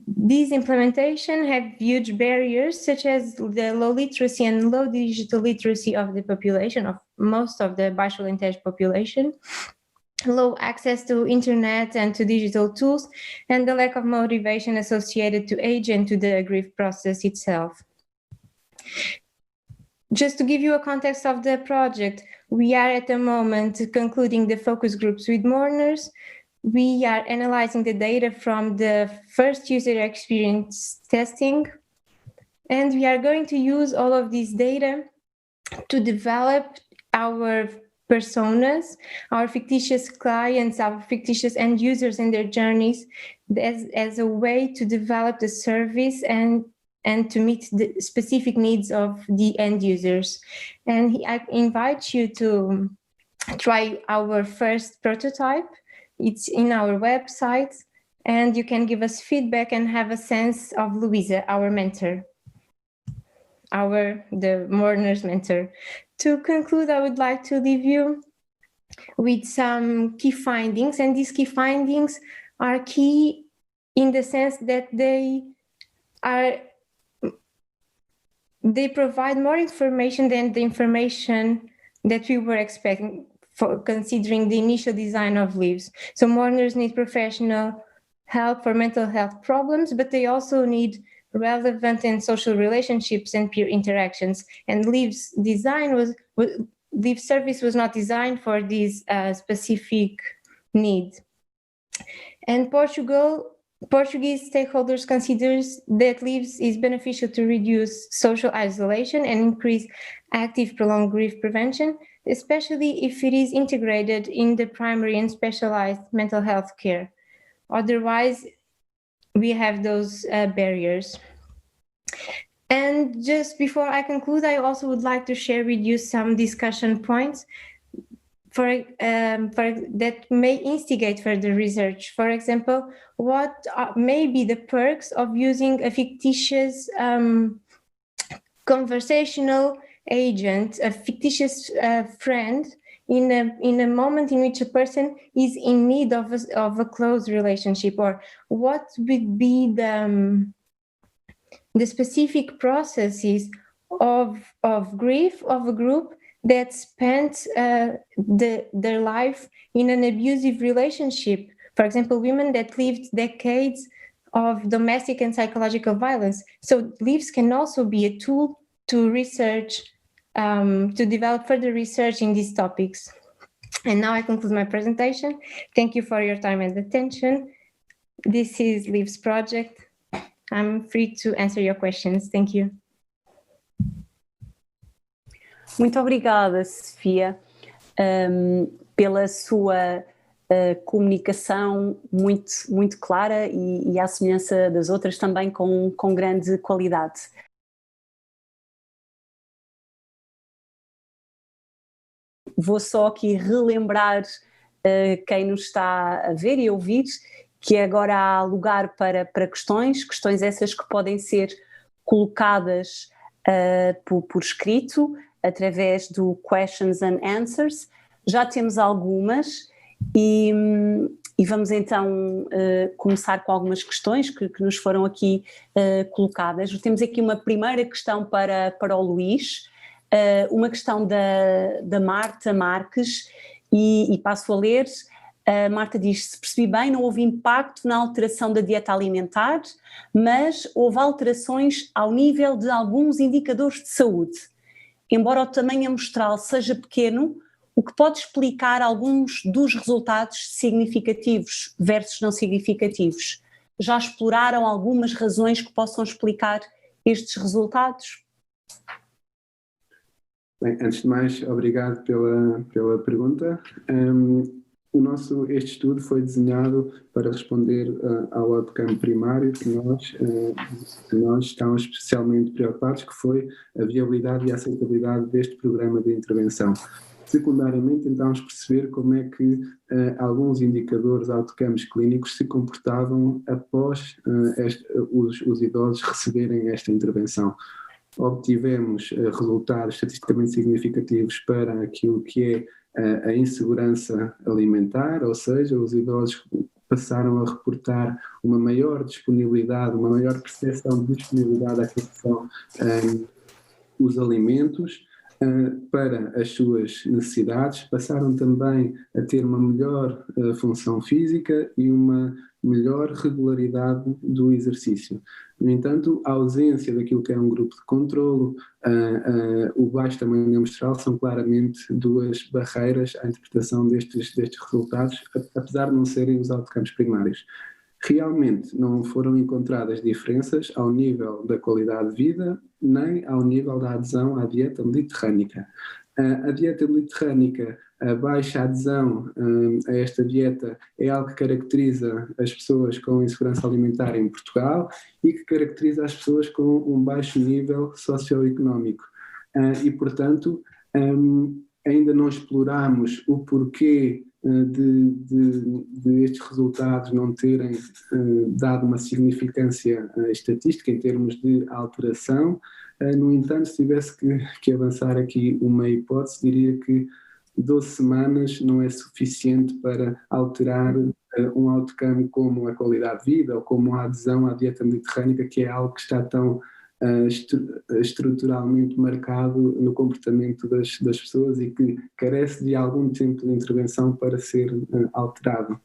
these implementation have huge barriers, such as the low literacy and low digital literacy of the population, of most of the Baixo Alentejo population. low access to internet and to digital tools, and the lack of motivation associated to age and to the grief process itself. Just to give you a context of the project, we are at the moment concluding the focus groups with mourners. We are analyzing the data from the first user experience testing, and we are going to use all of this data to develop our personas, our fictitious clients, our fictitious end users and their journeys as a way to develop the service and to meet the specific needs of the end users. And I invite you to try our first prototype. It's in our website, and you can give us feedback and have a sense of Luisa, our mentor, the mourner's mentor. To conclude, I would like to leave you with some key findings, and these key findings are key in the sense that they provide more information than the information that we were expecting for considering the initial design of leaves. So mourners need professional help for mental health problems, but they also need relevant and social relationships and peer interactions. And leaves service was not designed for this specific need. And Portuguese stakeholders considers that leaves is beneficial to reduce social isolation and increase active prolonged grief prevention, especially if it is integrated in the primary and specialized mental health care. Otherwise, we have those barriers. And just before I conclude, I also would like to share with you some discussion points that may instigate further research. For example, what may be the perks of using a fictitious conversational agent, a fictitious friend, in a moment in which a person is in need of a close relationship, or what would be the specific processes of grief of a group that spent their life in an abusive relationship. For example, women that lived decades of domestic and psychological violence. So leaves can also be a tool to research, to develop further research in these topics. And now I conclude my presentation. Thank you for your time and attention. This is Leaves Project. I'm free to answer your questions. Thank you. Muito obrigada, Sofia, pela sua comunicação muito clara e à semelhança das outras também com grande qualidade. Vou só aqui relembrar quem nos está a ver e a ouvir que agora há lugar para questões essas que podem ser colocadas por escrito, através do Questions and Answers. Já temos algumas e vamos então começar com algumas questões que nos foram aqui colocadas. Temos aqui uma primeira questão para o Luís, uma questão da Marta Marques e passo a ler. A Marta diz: se percebi bem, não houve impacto na alteração da dieta alimentar, mas houve alterações ao nível de alguns indicadores de saúde. Embora o tamanho amostral seja pequeno, o que pode explicar alguns dos resultados significativos versus não significativos? Já exploraram algumas razões que possam explicar estes resultados? Bem, antes de mais, obrigado pela pergunta. Este estudo foi desenhado para responder ao outcome primário que nós estamos especialmente preocupados, que foi a viabilidade e a aceitabilidade deste programa de intervenção. Secundariamente, tentámos perceber como é que alguns indicadores outcomes clínicos se comportavam após os idosos receberem esta intervenção. Obtivemos resultados estatisticamente significativos para aquilo que é a insegurança alimentar, ou seja, os idosos passaram a reportar uma maior disponibilidade, uma maior percepção de disponibilidade àquilo que são os alimentos. para as suas necessidades, passaram também a ter uma melhor função física e uma melhor regularidade do exercício. No entanto, a ausência daquilo que é um grupo de controlo, o baixo tamanho amostral são claramente duas barreiras à interpretação destes resultados, apesar de não serem os outcomes primários. Realmente não foram encontradas diferenças ao nível da qualidade de vida, nem ao nível da adesão à dieta mediterrânica. A dieta mediterrânica, a baixa adesão a esta dieta é algo que caracteriza as pessoas com insegurança alimentar em Portugal e que caracteriza as pessoas com um baixo nível socioeconómico. E, portanto, ainda não exploramos o porquê de estes resultados não terem dado uma significância estatística em termos de alteração. No entanto, se tivesse que avançar aqui uma hipótese, diria que 12 semanas não é suficiente para alterar um outcome como a qualidade de vida ou como a adesão à dieta mediterrânica, que é algo que está tão estruturalmente marcado no comportamento das pessoas e que carece de algum tempo de intervenção para ser alterado.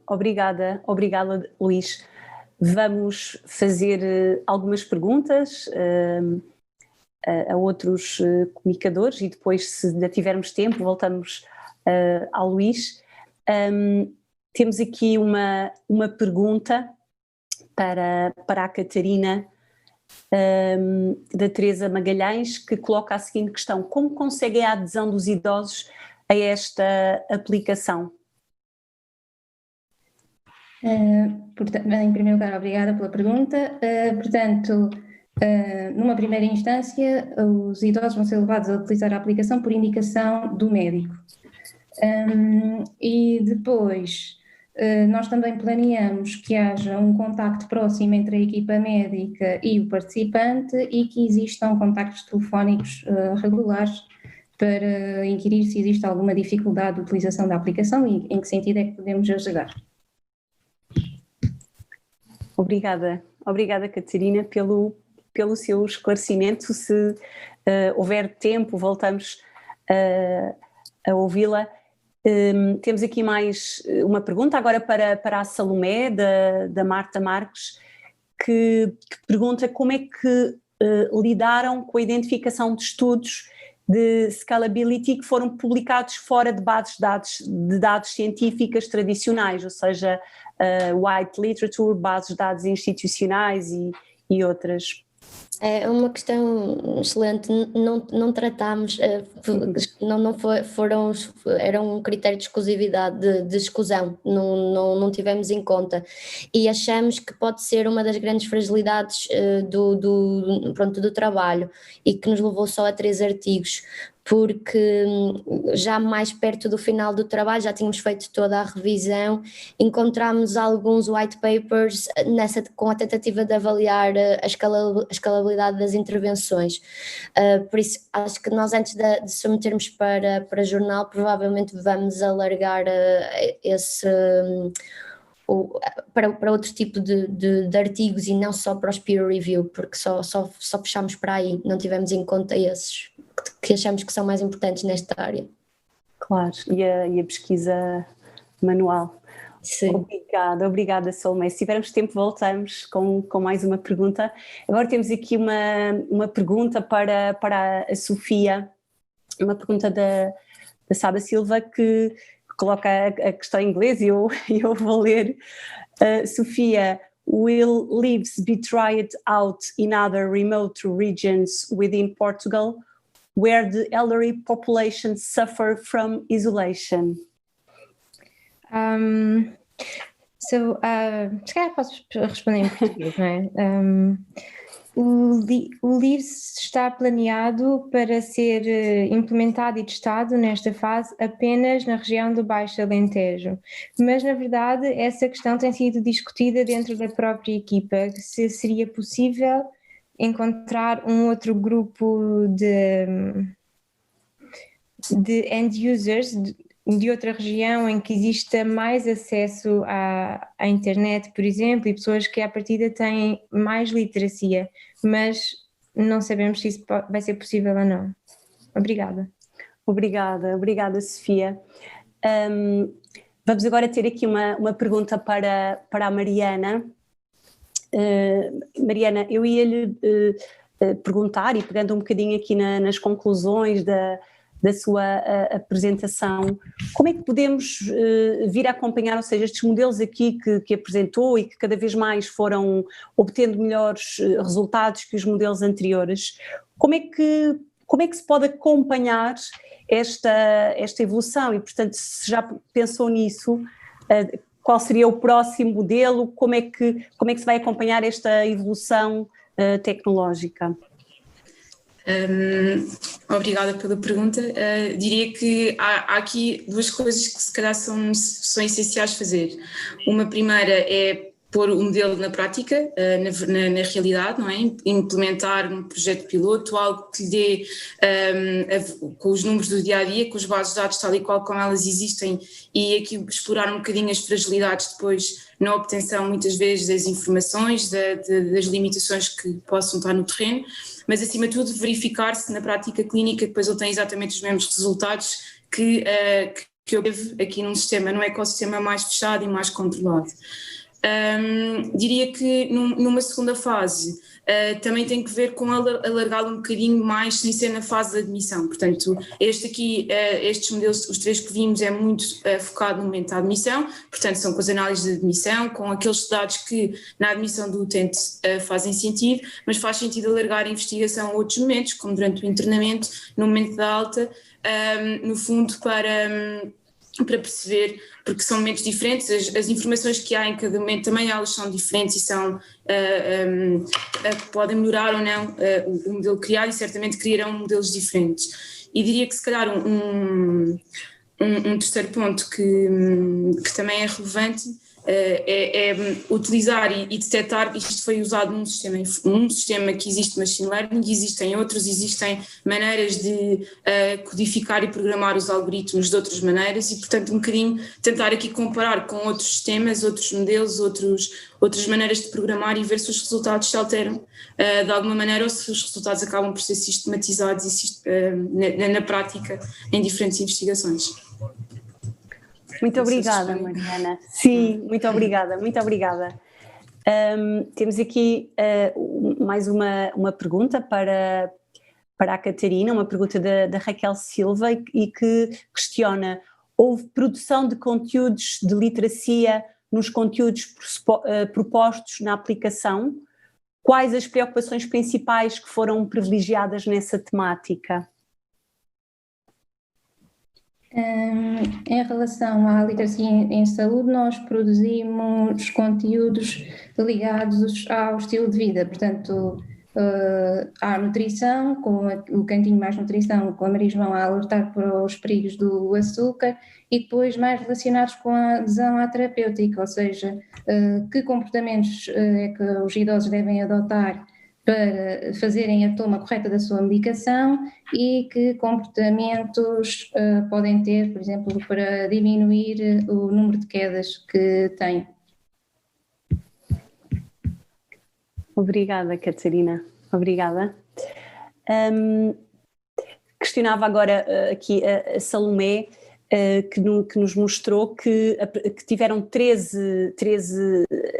Obrigada, Luís. Vamos fazer algumas perguntas a outros comunicadores e depois, se ainda tivermos tempo, voltamos ao Luís. Temos aqui uma pergunta para a Catarina, da Teresa Magalhães, que coloca a seguinte questão: como consegue a adesão dos idosos a esta aplicação? Portanto, em primeiro lugar, obrigada pela pergunta. Portanto, numa primeira instância, os idosos vão ser levados a utilizar a aplicação por indicação do médico. E depois, nós também planeamos que haja um contacto próximo entre a equipa médica e o participante e que existam contactos telefónicos regulares para inquirir se existe alguma dificuldade de utilização da aplicação e em que sentido é que podemos ajudar. Obrigada Catarina pelo seu esclarecimento. Se houver tempo, voltamos a ouvi-la. Temos aqui mais uma pergunta agora para a Salomé, da Marta Marques, que pergunta como é que lidaram com a identificação de estudos de scalability que foram publicados fora de bases de dados científicas tradicionais, ou seja, white literature, bases de dados institucionais e outras. É uma questão excelente. Não tratámos, era um critério de exclusividade, de exclusão, não tivemos em conta e achamos que pode ser uma das grandes fragilidades do trabalho e que nos levou só a 3 artigos, porque já mais perto do final do trabalho, já tínhamos feito toda a revisão, encontramos alguns white papers com a tentativa de avaliar a escalabilidade das intervenções. Por isso, acho que nós, antes de submetermos para jornal, provavelmente vamos alargar para outro tipo de artigos e não só para os peer review, porque só fechamos para aí, não tivemos em conta esses que achamos que são mais importantes nesta área. Claro, e a pesquisa manual. Sim. Obrigada Salomé. Se tivermos tempo voltamos com mais uma pergunta. Agora temos aqui uma pergunta para a Sofia, uma pergunta da Saba Silva, que coloca a questão em inglês e eu vou ler. Sofia, will leaves be tried out in other remote regions within Portugal where the elderly population suffer from isolation? Se calhar posso responder em português, não é? O LIVS está planeado para ser implementado e testado nesta fase apenas na região do Baixo Alentejo, mas na verdade essa questão tem sido discutida dentro da própria equipa, se seria possível encontrar um outro grupo de end users de outra região em que exista mais acesso à internet, por exemplo, e pessoas que à partida têm mais literacia, mas não sabemos se isso vai ser possível ou não. Obrigada. Obrigada, Sofia. Vamos agora ter aqui uma pergunta para a Mariana. Mariana, eu ia-lhe perguntar, e pegando um bocadinho aqui nas conclusões da sua apresentação, como é que podemos vir a acompanhar, ou seja, estes modelos aqui que apresentou e que cada vez mais foram obtendo melhores resultados que os modelos anteriores, como é que se pode acompanhar esta evolução? E, portanto, se já pensou nisso, qual seria o próximo modelo, como é que se vai acompanhar esta evolução tecnológica? Obrigada pela pergunta. Diria que há aqui duas coisas que se calhar são essenciais fazer. Uma primeira é pôr o modelo na prática, na realidade, não é? Implementar um projeto piloto, algo que lhe dê, com os números do dia-a-dia, com as bases de dados tal e qual como elas existem, e aqui explorar um bocadinho as fragilidades depois na obtenção muitas vezes das informações, das limitações que possam estar no terreno, mas acima de tudo verificar se na prática clínica depois ele tem exatamente os mesmos resultados que eu tive aqui num ecossistema mais fechado e mais controlado. Diria que numa segunda fase também tem que ver com alargá-lo um bocadinho mais sem ser na fase de admissão. Portanto, estes modelos, os três que vimos, é muito focado no momento da admissão, portanto são com as análises de admissão, com aqueles dados que na admissão do utente fazem sentido, mas faz sentido alargar a investigação a outros momentos, como durante o internamento, no momento da alta, no fundo para perceber, porque são momentos diferentes, as informações que há em cada momento também elas são diferentes e podem melhorar ou não o modelo criado, e certamente criarão modelos diferentes. E diria que se calhar um terceiro ponto que também é relevante é utilizar e detectar. Isto foi usado num sistema que existe machine learning, existem outros, existem maneiras de codificar e programar os algoritmos de outras maneiras, e portanto um bocadinho tentar aqui comparar com outros sistemas, outros modelos, outras maneiras de programar, e ver se os resultados se alteram de alguma maneira, ou se os resultados acabam por ser sistematizados na prática em diferentes investigações. Muito obrigada, Mariana. Sim, muito obrigada. Temos aqui mais uma pergunta para a Catarina, uma pergunta da Raquel Silva, e que questiona: houve produção de conteúdos de literacia nos conteúdos propostos na aplicação? Quais as preocupações principais que foram privilegiadas nessa temática? Em relação à literacia em saúde, nós produzimos conteúdos ligados ao estilo de vida, portanto, à nutrição, com o Cantinho Mais Nutrição, com a Maria João a alertar para os perigos do açúcar, e depois mais relacionados com a adesão à terapêutica, ou seja, que comportamentos é que os idosos devem adotar para fazerem a toma correta da sua medicação, e que comportamentos podem ter, por exemplo, para diminuir o número de quedas que têm. Obrigada, Catarina. Obrigada. Questionava agora aqui a Salomé, que nos mostrou que tiveram 13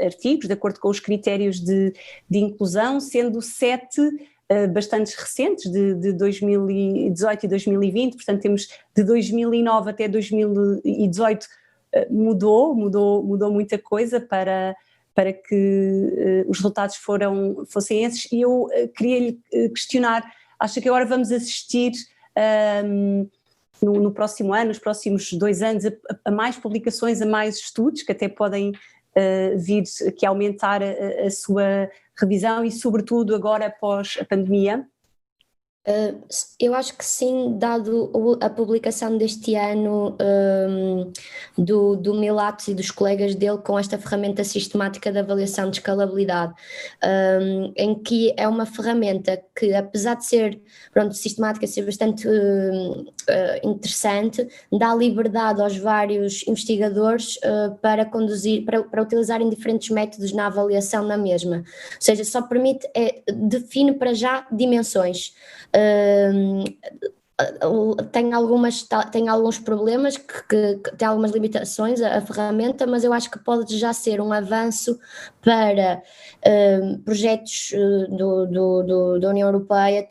artigos, de acordo com os critérios de inclusão, sendo 7 bastante recentes, de 2018 e 2020, portanto temos de 2009 até 2018, mudou muita coisa para que os resultados fossem esses, e eu queria lhe questionar: acha que agora vamos assistir no próximo ano, nos próximos 2 anos, a mais publicações, a mais estudos que até podem vir aqui a aumentar a sua revisão, e sobretudo agora após a pandemia? Eu acho que sim, dado a publicação deste ano do Milatos e dos colegas dele com esta ferramenta sistemática de avaliação de escalabilidade, em que é uma ferramenta que, apesar de ser, pronto, sistemática, ser bastante interessante, dá liberdade aos vários investigadores para conduzir, para utilizarem diferentes métodos na avaliação na mesma. Ou seja, só permite, define para já dimensões. Tem alguns problemas, que tem algumas limitações a ferramenta, mas eu acho que pode já ser um avanço para projetos da União Europeia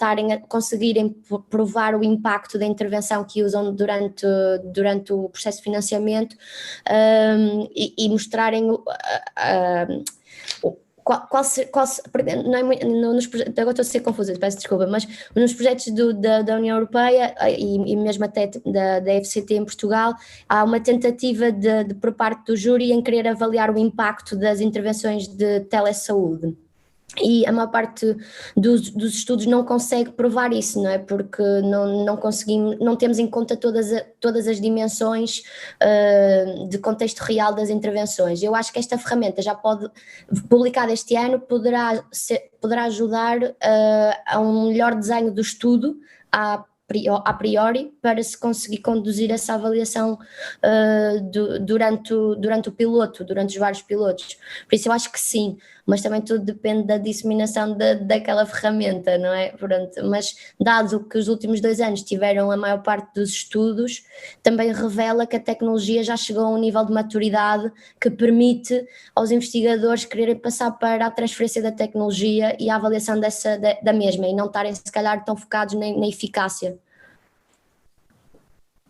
conseguirem provar o impacto da intervenção que usam durante o processo de financiamento, e mostrarem não é, agora estou a ser confusa, peço desculpa, mas nos projetos da União Europeia e mesmo até da FCT em Portugal, há uma tentativa por parte do júri em querer avaliar o impacto das intervenções de telesaúde. E a maior parte dos estudos não consegue provar isso, não é? Porque não temos em conta todas as dimensões de contexto real das intervenções. Eu acho que esta ferramenta já publicada este ano, poderá ajudar a um melhor desenho do estudo a priori, para se conseguir conduzir essa avaliação durante o piloto, durante os vários pilotos. Por isso eu acho que sim, mas também tudo depende da disseminação daquela ferramenta, não é? Pronto, mas dado que os últimos 2 anos tiveram a maior parte dos estudos, também revela que a tecnologia já chegou a um nível de maturidade que permite aos investigadores quererem passar para a transferência da tecnologia e a avaliação da mesma, e não estarem se calhar tão focados na eficácia.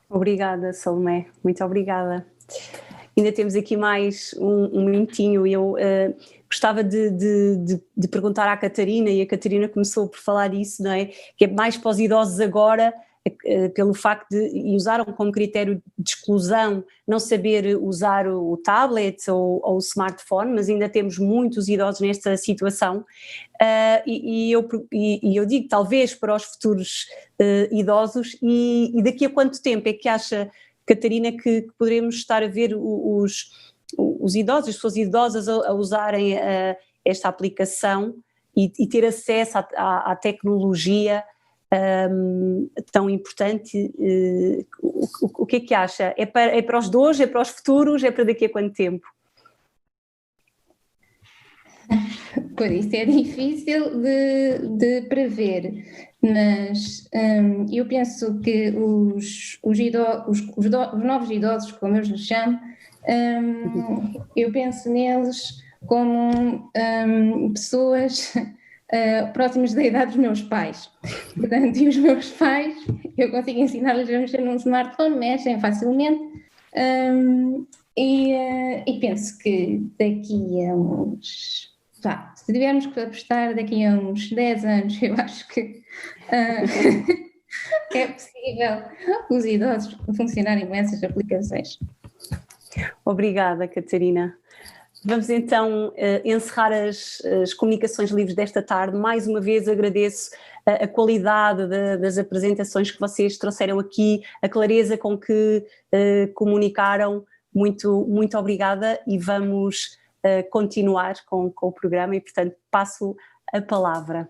Obrigada, Salomé, muito obrigada. Ainda temos aqui mais um minutinho e eu gostava de perguntar à Catarina, e a Catarina começou por falar disso, não é? Que é mais para os idosos agora, pelo facto de usaram como critério de exclusão não saber usar o tablet ou o smartphone, mas ainda temos muitos idosos nesta situação, e eu digo talvez para os futuros idosos, e daqui a quanto tempo é que acha, Catarina, que poderemos estar a ver os idosos, as pessoas idosas a usarem esta aplicação e ter acesso à tecnologia tão importante? O que é que acha? É para os de hoje, é para os futuros, é para daqui a quanto tempo? Por isso é difícil de prever, mas eu penso que os novos idosos, como eu os chamo, eu penso neles como pessoas próximas da idade dos meus pais. Portanto, e os meus pais, eu consigo ensinar-lhes a mexer num smartphone, mexem facilmente, e penso que daqui a uns... se tivermos que apostar daqui a uns 10 anos, eu acho que é possível os idosos funcionarem com essas aplicações. Obrigada, Catarina. Vamos então encerrar as comunicações livres desta tarde. Mais uma vez agradeço a qualidade das apresentações que vocês trouxeram aqui, a clareza com que comunicaram. Muito, muito obrigada, e vamos continuar com o programa, e portanto passo a palavra.